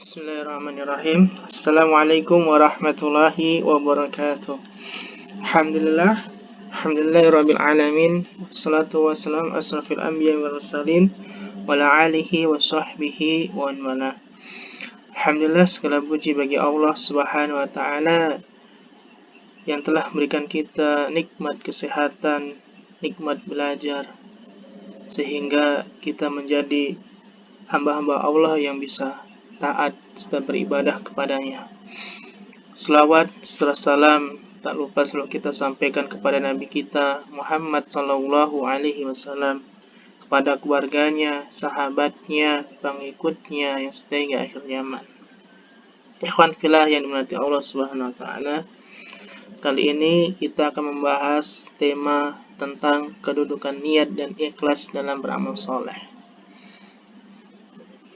Bismillahirrahmanirrahim. Assalamualaikum warahmatullahi wabarakatuh. Alhamdulillahirabbil alamin. Wassalatu wassalamu asrafil anbiya'i wal mursalin wa ala alihi wa sahbihi wa man wala. Alhamdulillah, segala puji bagi Allah Subhanahu wa taala yang telah memberikan kita nikmat kesehatan, nikmat belajar, sehingga kita menjadi hamba-hamba Allah yang bisa taat serta beribadah kepadanya. Selawat serta salam tak lupa selalu kita sampaikan kepada Nabi kita Muhammad sallallahu alaihi wasallam, kepada keluarganya, sahabatnya, pengikutnya yang setia hingga akhir zaman. Ikhwan fillah yang dimuliakan Allah Subhanahu wa taala, kali ini kita akan membahas tema tentang kedudukan niat dan ikhlas dalam beramal soleh.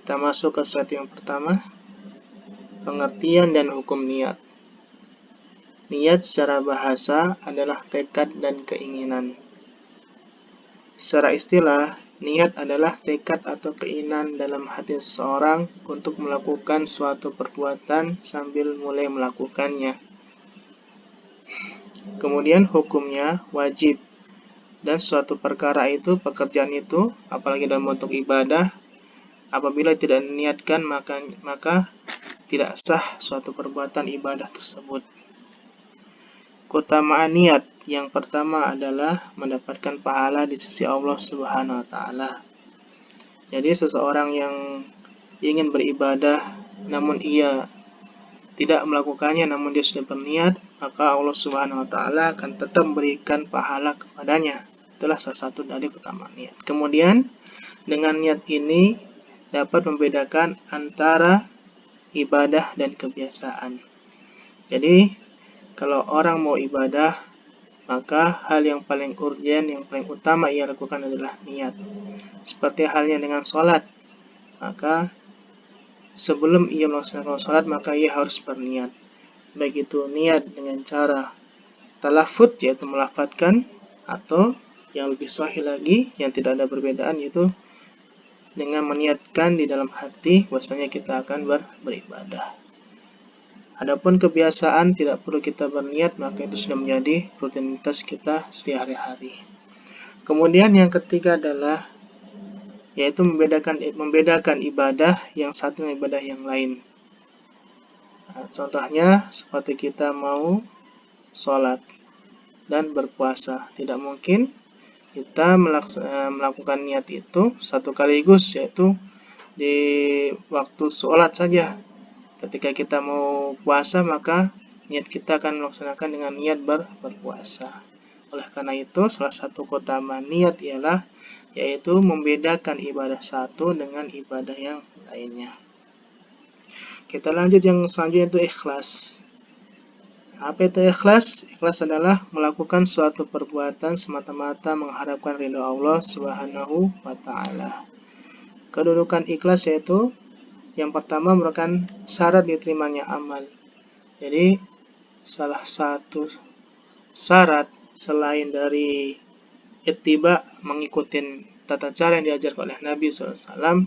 Kita masuk ke slide yang pertama, pengertian dan hukum niat. Niat secara bahasa adalah tekad dan keinginan. Secara istilah, niat adalah tekad atau keinginan dalam hati seseorang untuk melakukan suatu perbuatan sambil mulai melakukannya. Kemudian hukumnya wajib, dan suatu perkara itu, pekerjaan itu, apalagi dalam bentuk ibadah, apabila tidak diniatkan maka tidak sah suatu perbuatan ibadah tersebut. Keutamaan niat yang pertama adalah mendapatkan pahala di sisi Allah Subhanahu wa taala. Jadi seseorang yang ingin beribadah namun ia tidak melakukannya namun dia sudah berniat, maka Allah Subhanahu wa taala akan tetap memberikan pahala kepadanya. Itulah salah satu dari keutamaan niat. Kemudian dengan niat ini dapat membedakan antara ibadah dan kebiasaan. Jadi, kalau orang mau ibadah, maka hal yang paling urgen, yang paling utama ia lakukan adalah niat. Seperti halnya dengan sholat, maka sebelum ia melaksanakan sholat, maka ia harus berniat. Baik itu niat dengan cara talafut, yaitu melafadzkan, atau yang lebih sahih lagi, yang tidak ada perbedaan, yaitu dengan meniatkan di dalam hati bahwasanya kita akan beribadah. Adapun kebiasaan tidak perlu kita berniat, maka itu sudah menjadi rutinitas kita setiap hari-hari. Kemudian yang ketiga adalah yaitu membedakan ibadah yang satu dengan ibadah yang lain. Contohnya seperti kita mau sholat dan berpuasa, tidak mungkin kita melakukan niat itu satu kaligus, yaitu di waktu sholat saja. Ketika kita mau puasa, maka niat kita akan melaksanakan dengan niat berpuasa. Oleh karena itu, salah satu keutamaan niat ialah yaitu membedakan ibadah satu dengan ibadah yang lainnya. Kita lanjut yang selanjutnya, itu ikhlas. Apa itu ikhlas? Ikhlas adalah melakukan suatu perbuatan semata-mata mengharapkan ridha Allah Subhanahu wa taala. Kedudukan ikhlas yaitu yang pertama merupakan syarat diterimanya amal. Jadi salah satu syarat selain dari ittiba, mengikuti tata cara yang diajarkan oleh Nabi SAW,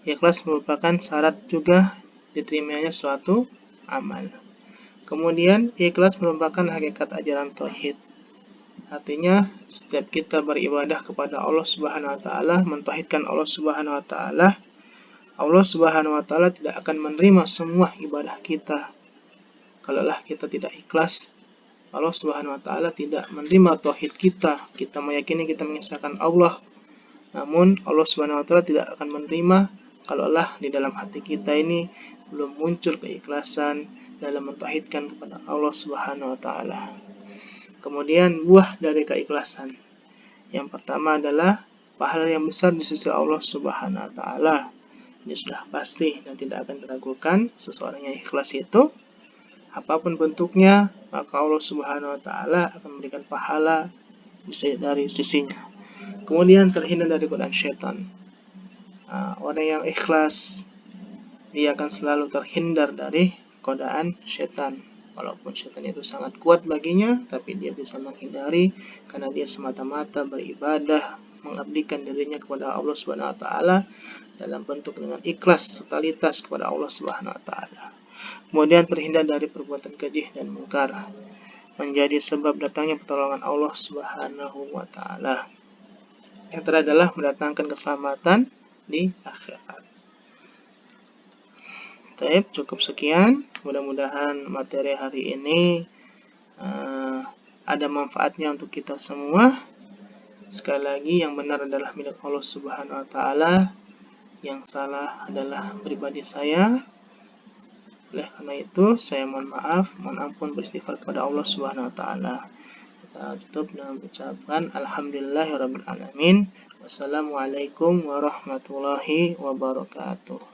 ikhlas merupakan syarat juga diterimanya suatu amal. Kemudian ikhlas merupakan hakikat ajaran tauhid. Artinya setiap kita beribadah kepada Allah Subhanahu wa taala, mentauhidkan Allah Subhanahu wa taala, Allah Subhanahu wa taala tidak akan menerima semua ibadah kita. Kalaulah kita tidak ikhlas, Allah Subhanahu wa taala tidak menerima tauhid kita. Kita meyakini, kita mengesahkan Allah, namun Allah Subhanahu wa taala tidak akan menerima kalaulah di dalam hati kita ini belum muncul keikhlasan dalam mentauhidkan kepada Allah Subhanahu wa taala. Kemudian buah dari keikhlasan. Yang pertama adalah pahala yang besar di sisi Allah Subhanahu wa taala. Ini sudah pasti dan tidak akan diragukan, seseorang yang ikhlas itu apapun bentuknya, maka Allah Subhanahu wa taala akan memberikan pahala dari sisinya. Kemudian terhindar dari godaan syaitan. Orang yang ikhlas, dia akan selalu terhindar dari godaan syaitan. Walaupun syaitan itu sangat kuat baginya, tapi dia bisa menghindari karena dia semata-mata beribadah, mengabdikan dirinya kepada Allah Subhanahu wa taala dalam bentuk dengan ikhlas totalitas kepada Allah Subhanahu wa taala. Kemudian terhindar dari perbuatan keji dan mungkar, menjadi sebab datangnya pertolongan Allah Subhanahu wa taala. Yang terakhir adalah mendatangkan keselamatan di akhirat. Baik, cukup sekian. Mudah-mudahan materi hari ini ada manfaatnya untuk kita semua. Sekali lagi, yang benar adalah milik Allah Subhanahu wa taala, yang salah adalah pribadi saya. Oleh karena itu, saya mohon maaf, mohon ampun, beristighfar kepada Allah Subhanahu wa taala. Kita tutup dengan ucapan alhamdulillahirabbil alamin. Wassalamualaikum warahmatullahi wabarakatuh.